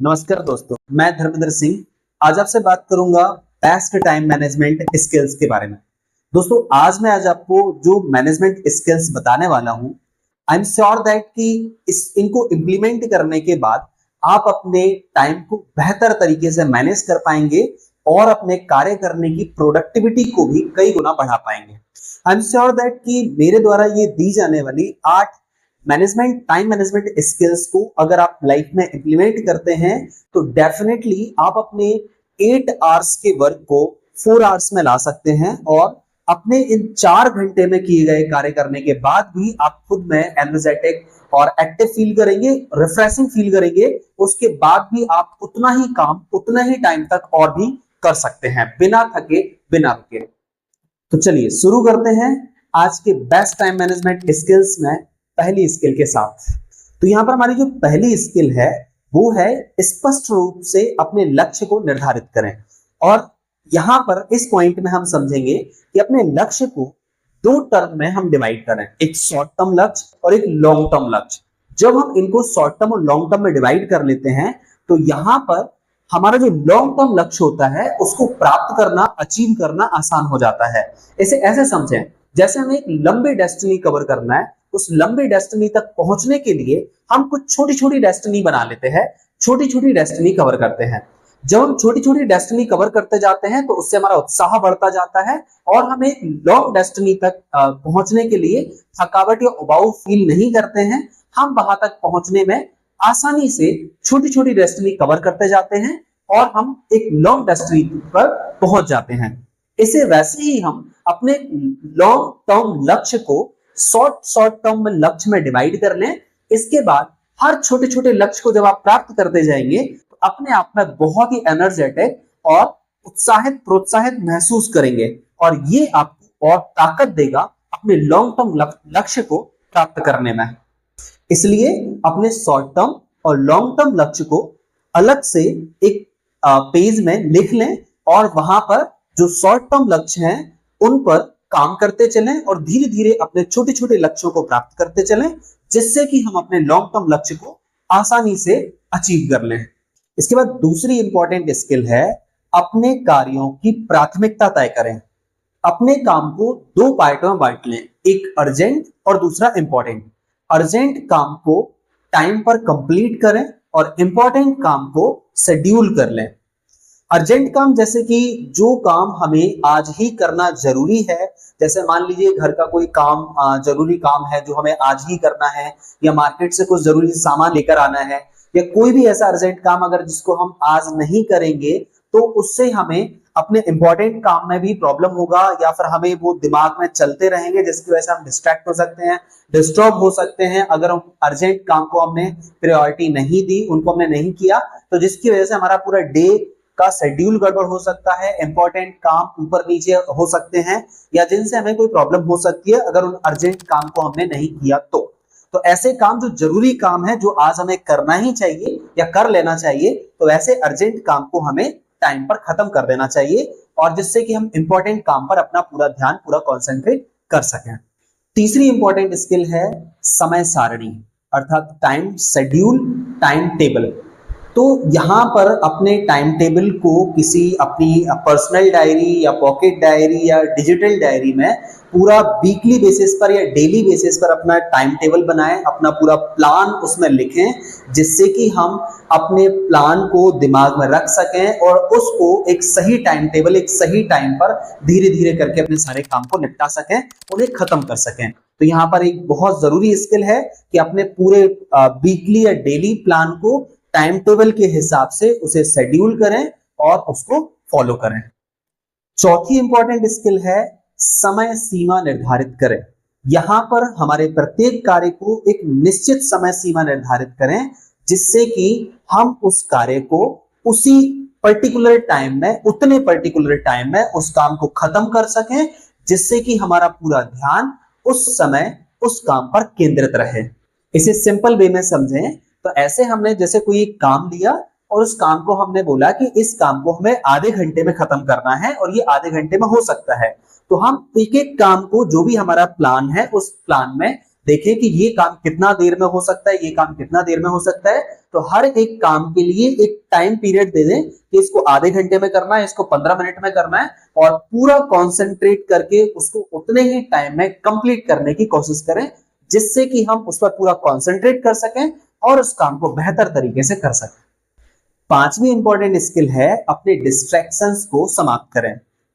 नमस्कार दोस्तों, मैं धर्मेंद्र सिंह आज आपसे बात करूंगा बेस्ट टाइम मैनेजमेंट स्किल्स के बारे में। दोस्तों, आज आपको जो मैनेजमेंट स्किल्स बताने वाला हूं, आई एम श्योर दैट कि इनको इंप्लीमेंट करने के बाद आप अपने टाइम को बेहतर तरीके से मैनेज कर पाएंगे और अपने कार्य करने की प्रोडक्टिविटी को भी कई गुना बढ़ा पाएंगे। आई एम श्योर दैट कि मेरे द्वारा ये दी जाने वाली 8 टाइम मैनेजमेंट स्किल्स को अगर आप लाइफ में इंप्लीमेंट करते हैं तो डेफिनेटली आप अपने 8 आवर्स के वर्क को 4 आवर्स में ला सकते हैं और अपने इन 4 घंटे में किए गए कार्य करने के बाद भी आप खुद में एनर्जेटिक और एक्टिव फील करेंगे, रिफ्रेशिंग फील करेंगे। उसके बाद भी आप उतना ही काम उतना ही टाइम तक और भी कर सकते हैं बिना थके, बिना रुके। तो चलिए शुरू करते हैं आज के बेस्ट टाइम मैनेजमेंट स्किल्स में पहली स्किल के साथ। तो यहां पर हमारी जो पहली स्किल है वो है स्पष्ट रूप से अपने लक्ष्य को निर्धारित करें। और यहां पर इस पॉइंट में हम समझेंगे कि अपने लक्ष्य को 2 टर्म में हम डिवाइड करें, एक शॉर्ट टर्म लक्ष्य और एक लॉन्ग टर्म लक्ष्य। जब हम इनको शॉर्ट टर्म और लॉन्ग टर्म में डिवाइड कर लेते हैं तो यहां पर हमारा जो लॉन्ग टर्म लक्ष्य होता है उसको प्राप्त करना, अचीव करना आसान हो जाता है। इसे ऐसे समझें, जैसे हमें एक लंबी डेस्टिनी कवर करना है, उस लंबी डेस्टिनी तक पहुंचने के लिए हम कुछ छोटी छोटी डेस्टिनी बना लेते हैं, छोटी छोटी डेस्टिनी कवर करते हैं। जब हम छोटी छोटी डेस्टिनी कवर करते जाते हैं तो उससे हमारा उत्साह बढ़ता जाता है और हमें लॉन्ग डेस्टिनी तक पहुंचने के लिए थकावट या उबाऊ फील नहीं करते हैं। हम वहां तक पहुंचने में आसानी से छोटी छोटी डेस्टिनी कवर करते जाते हैं और हम एक लॉन्ग डेस्टिनी पर पहुंच जाते हैं। इसे वैसे ही हम अपने लॉन्ग टर्म लक्ष्य को शॉर्ट टर्म लक्ष्य में डिवाइड कर लें। इसके बाद हर छोटे छोटे लक्ष्य को जब आप प्राप्त करते जाएंगे तो अपने आप में बहुत ही एनर्जेटिक और उत्साहित, प्रोत्साहित महसूस करेंगे और ये आपको और ताकत देगा अपने लॉन्ग टर्म लक्ष्य को प्राप्त करने में। इसलिए अपने शॉर्ट टर्म और लॉन्ग टर्म लक्ष्य को अलग से एक पेज में लिख लें और वहां पर जो शॉर्ट टर्म लक्ष्य हैं उन पर काम करते चलें और धीरे धीरे अपने छोटे छोटे लक्ष्यों को प्राप्त करते चलें, जिससे कि हम अपने लॉन्ग टर्म लक्ष्य को आसानी से अचीव कर लें। इसके बाद दूसरी इंपॉर्टेंट स्किल है अपने कार्यों की प्राथमिकता तय करें। अपने काम को 2 पार्टों में बांट लें, एक अर्जेंट और दूसरा इंपॉर्टेंट। अर्जेंट काम को टाइम पर कंप्लीट करें और इंपॉर्टेंट काम को शेड्यूल कर लें। अर्जेंट काम जैसे कि जो काम हमें आज ही करना जरूरी है, जैसे मान लीजिए घर का कोई काम, जरूरी काम है जो हमें आज ही करना है, या मार्केट से कुछ जरूरी सामान लेकर आना है, या कोई भी ऐसा अर्जेंट काम अगर जिसको हम आज नहीं करेंगे तो उससे हमें अपने इंपॉर्टेंट काम में भी प्रॉब्लम होगा या फिर हमें वो दिमाग में चलते रहेंगे, जिसकी वजह से हम डिस्ट्रैक्ट हो सकते हैं, डिस्टर्ब हो सकते हैं। अगर हम अर्जेंट काम को हमने प्रायोरिटी नहीं दी, उनको हमने नहीं किया, तो जिसकी वजह से हमारा पूरा डे का शेड्यूल गड़बड़ हो सकता है, इंपॉर्टेंट काम ऊपर नीचे हो सकते हैं, या जिनसे हमें कोई प्रॉब्लम हो सकती है अगर उन अर्जेंट काम को हमने नहीं किया तो ऐसे काम जो जरूरी काम है, जो आज हमें करना ही चाहिए या कर लेना चाहिए, तो ऐसे अर्जेंट काम को हमें टाइम पर खत्म कर देना चाहिए और जिससे कि हम इंपॉर्टेंट काम पर अपना पूरा ध्यान, पूरा कॉन्सेंट्रेट कर सकें। तीसरी इंपॉर्टेंट स्किल है समय सारणी, अर्थात टाइम शेड्यूल, टाइम टेबल। तो यहां पर अपने टाइम टेबल को किसी अपनी पर्सनल डायरी या पॉकेट डायरी या डिजिटल डायरी में पूरा वीकली बेसिस पर या डेली बेसिस पर अपना टाइम टेबल बनाएं, अपना पूरा प्लान उसमें लिखें, जिससे कि हम अपने प्लान को दिमाग में रख सकें और उसको एक सही टाइम टेबल, एक सही टाइम पर धीरे धीरे करके अपने सारे काम को निपटा सकें, उन्हें खत्म कर सकें। तो यहाँ पर एक बहुत जरूरी स्किल है कि अपने पूरे वीकली या डेली प्लान को टाइम टेबल के हिसाब से उसे शेड्यूल करें और उसको फॉलो करें। चौथी इंपॉर्टेंट स्किल है समय सीमा निर्धारित करें। यहां पर हमारे प्रत्येक कार्य को एक निश्चित समय सीमा निर्धारित करें, जिससे कि हम उस कार्य को उसी पर्टिकुलर टाइम में, उतने पर्टिकुलर टाइम में उस काम को खत्म कर सकें, जिससे कि हमारा पूरा ध्यान उस समय उस काम पर केंद्रित रहे। इसे सिंपल वे में समझें तो ऐसे हमने जैसे कोई एक काम लिया और उस काम को हमने बोला कि इस काम को हमें आधे घंटे में खत्म करना है और ये आधे घंटे में हो सकता है, तो हम एक एक काम को, जो भी हमारा प्लान है, उस प्लान में देखें कि ये काम कितना देर में हो सकता है, ये काम कितना देर में हो सकता है। तो हर एक काम के लिए एक टाइम पीरियड दे दें कि इसको आधे घंटे में करना है, इसको 15 मिनट में करना है, और पूरा कॉन्सेंट्रेट करके उसको उतने ही टाइम में कंप्लीट करने की कोशिश करें, जिससे कि हम उस पर पूरा कॉन्सेंट्रेट कर सकें और उस काम को बेहतर तरीके से कर सकें। पांचवी इंपॉर्टेंट स्किल है अपने डिस्ट्रैक्शंस को समाप्त करें।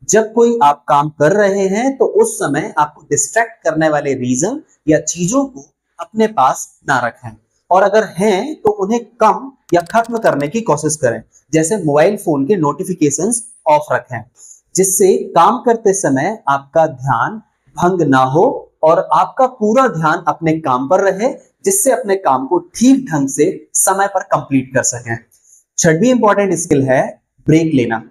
जब कोई आप काम कर रहे हैं तो उस समय आपको डिस्ट्रैक्ट करने वाले रीजन या चीजों को अपने पास ना रखें, और अगर हैं तो उन्हें कम या खत्म करने की कोशिश करें। जैसे मोबाइल फोन के नोटिफिकेशंस ऑफ रखें, जिससे काम करते समय आपका ध्यान भंग ना हो और आपका पूरा ध्यान अपने काम पर रहे, जिससे अपने काम को ठीक ढंग से समय पर कंप्लीट कर सकें। छठवीं इंपॉर्टेंट स्किल है ब्रेक लेना।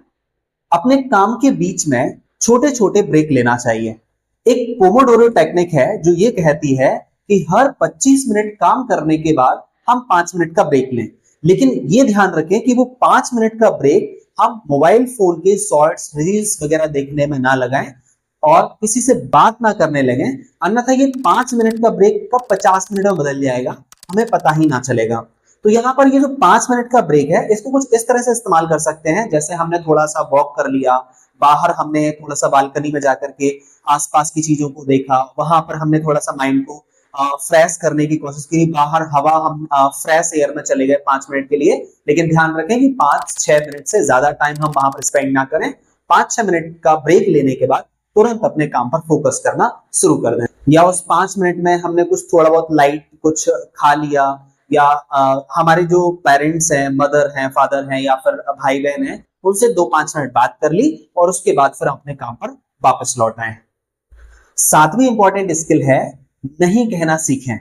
अपने काम के बीच में छोटे छोटे ब्रेक लेना चाहिए। एक पोमोडोरो टेक्निक है जो ये कहती है कि हर 25 मिनट काम करने के बाद हम 5 मिनट का ब्रेक लें, लेकिन ये ध्यान रखें कि वो 5 मिनट का ब्रेक हम मोबाइल फोन के शॉर्ट्स, रील्स वगैरह देखने में ना लगाएं और किसी से बात ना करने लगे, अन्यथा ये 5 मिनट का ब्रेक कब 50 मिनट में बदल जाएगा हमें पता ही ना चलेगा। तो यहाँ पर ये जो 5 मिनट का ब्रेक है, इसको कुछ इस तरह से इस्तेमाल कर सकते हैं, जैसे हमने थोड़ा सा वॉक कर लिया, बाहर हमने थोड़ा सा बालकनी में जाकर के आसपास की चीजों को देखा, वहां पर हमने थोड़ा सा माइंड को फ्रेश करने की कोशिश की, बाहर हवा हम फ्रेश एयर में चले गए 5 मिनट के लिए। लेकिन ध्यान रखें कि 5-6 मिनट से ज्यादा टाइम हम वहां पर स्पेंड ना करें। 5-6 मिनट का ब्रेक लेने के बाद तुरंत अपने काम पर फोकस करना शुरू कर दें। या उस 5 मिनट में हमने कुछ थोड़ा बहुत लाइट कुछ खा लिया, या हमारे जो पेरेंट्स हैं, मदर हैं, फादर हैं, या फिर भाई बहन हैं, उनसे 2-5 मिनट बात कर ली और उसके बाद फिर अपने काम पर वापस लौट आए। सातवीं इंपॉर्टेंट स्किल है नहीं कहना सीखें।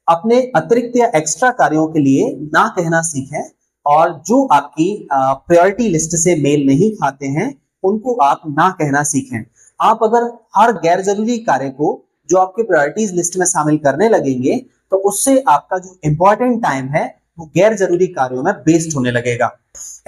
अपने अतिरिक्त या एक्स्ट्रा कार्यों के लिए ना कहना सीखें, और जो आपकी प्रायोरिटी लिस्ट से मेल नहीं खाते हैं उनको आप ना कहना सीखें। आप अगर हर गैर जरूरी कार्य को जो आपके प्रायोरिटीज लिस्ट में शामिल करने लगेंगे तो उससे आपका जो इंपॉर्टेंट टाइम है वो गैर जरूरी कार्यों में वेस्ट होने लगेगा।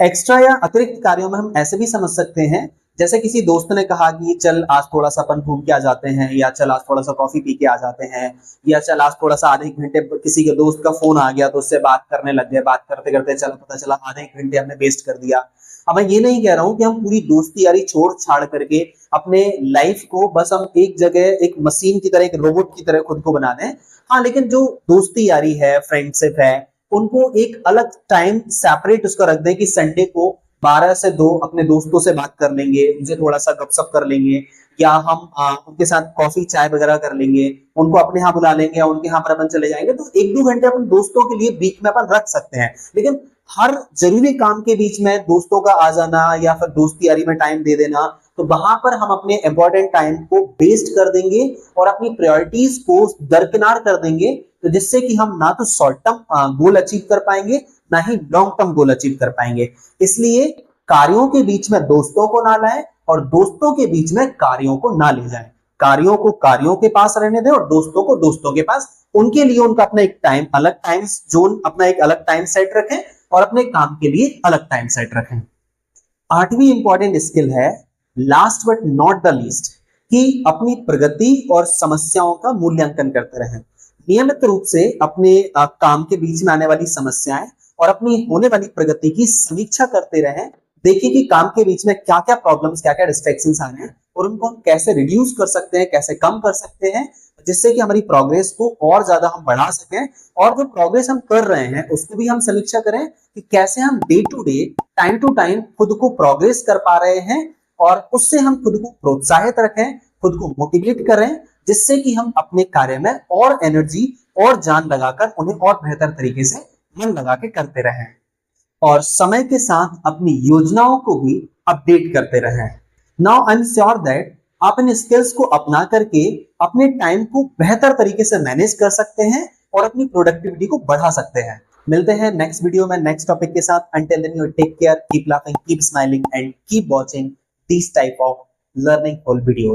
एक्स्ट्रा या अतिरिक्त कार्यों में हम ऐसे भी समझ सकते हैं, जैसे किसी दोस्त ने कहा कि चल आज थोड़ा सा अपन घूम के आ जाते हैं, या चल आज थोड़ा सा कॉफी पी के आ जाते हैं, या चल आज थोड़ा सा आधे घंटे किसी के दोस्त का फोन आ गया तो उससे बात करने लग गए, बात करते करते चला पता चला आधे घंटे हमने वेस्ट कर दिया। अब मैं ये नहीं कह रहा हूं कि हम पूरी दोस्ती यारी छोड़ छाड़ करके अपने लाइफ को बस हम एक जगह एक मशीन की तरह, एक रोबोट की तरह खुद को बना दें। हाँ, लेकिन जो दोस्ती यारी है, फ्रेंडशिप है, उनको एक अलग टाइम सेपरेट उसका रख दें कि संडे को 12 से 2 अपने दोस्तों से बात कर लेंगे, उनसे थोड़ा सा गपशप कर लेंगे, या हम उनके साथ कॉफी चाय वगैरह कर लेंगे, उनको अपने यहाँ बुला लेंगे या उनके यहाँ पर अपन चले जाएंगे। तो 1-2 घंटे अपन दोस्तों के लिए वीक में अपन रख सकते हैं, लेकिन हर जरूरी काम के बीच में दोस्तों का आ जाना या फिर दोस्ती यारी में टाइम दे देना, तो वहां पर हम अपने इंपॉर्टेंट टाइम को वेस्ट कर देंगे और अपनी प्रायोरिटीज को दरकिनार कर देंगे, तो जिससे कि हम ना तो शॉर्ट टर्म गोल अचीव कर पाएंगे, ना ही लॉन्ग टर्म गोल अचीव कर पाएंगे। इसलिए कार्यों के बीच में दोस्तों को ना लाएं और दोस्तों के बीच में कार्यों को ना ले जाएं। कार्यों को कार्यों के पास रहने दें और दोस्तों को दोस्तों के पास। उनके लिए उनका अपना एक टाइम, अलग टाइम जोन, अपना एक अलग टाइम सेट रखें और अपने काम के लिए अलग टाइम सेट रखें। आठवीं इंपॉर्टेंट स्किल है last but not the least, कि अपनी प्रगति और समस्याओं का मूल्यांकन करते रहें। नियमित रूप से अपने काम के बीच में आने वाली समस्याएं और अपनी होने वाली प्रगति की समीक्षा करते रहें। देखिए कि काम के बीच में क्या क्या प्रॉब्लम्स, क्या क्या डिस्ट्रैक्शंस आ रहे हैं और उनको हम कैसे रिड्यूस कर सकते हैं, कैसे कम कर सकते हैं, जिससे कि हमारी प्रोग्रेस को और ज्यादा हम बढ़ा सकें। और जो प्रोग्रेस हम कर रहे हैं उसको भी हम समीक्षा करें कि कैसे हम day to day, time to time खुद को प्रोग्रेस कर पा रहे हैं, और उससे हम खुद को प्रोत्साहित रखें, खुद को मोटिवेट करें, जिससे कि हम अपने कार्य में और एनर्जी और जान लगाकर उन्हें और बेहतर तरीके से मन लगा के करते रहें, और समय के साथ अपनी योजनाओं को भी अपडेट करते रहें। Now I am sure that आप इन स्किल्स को अपना करके अपने टाइम को बेहतर तरीके से मैनेज कर सकते हैं और अपनी प्रोडक्टिविटी को बढ़ा सकते हैं। मिलते हैं नेक्स्ट वीडियो में नेक्स्ट टॉपिक के साथ। Until then you take care, keep laughing, keep smiling and keep watching this type of learning full videos.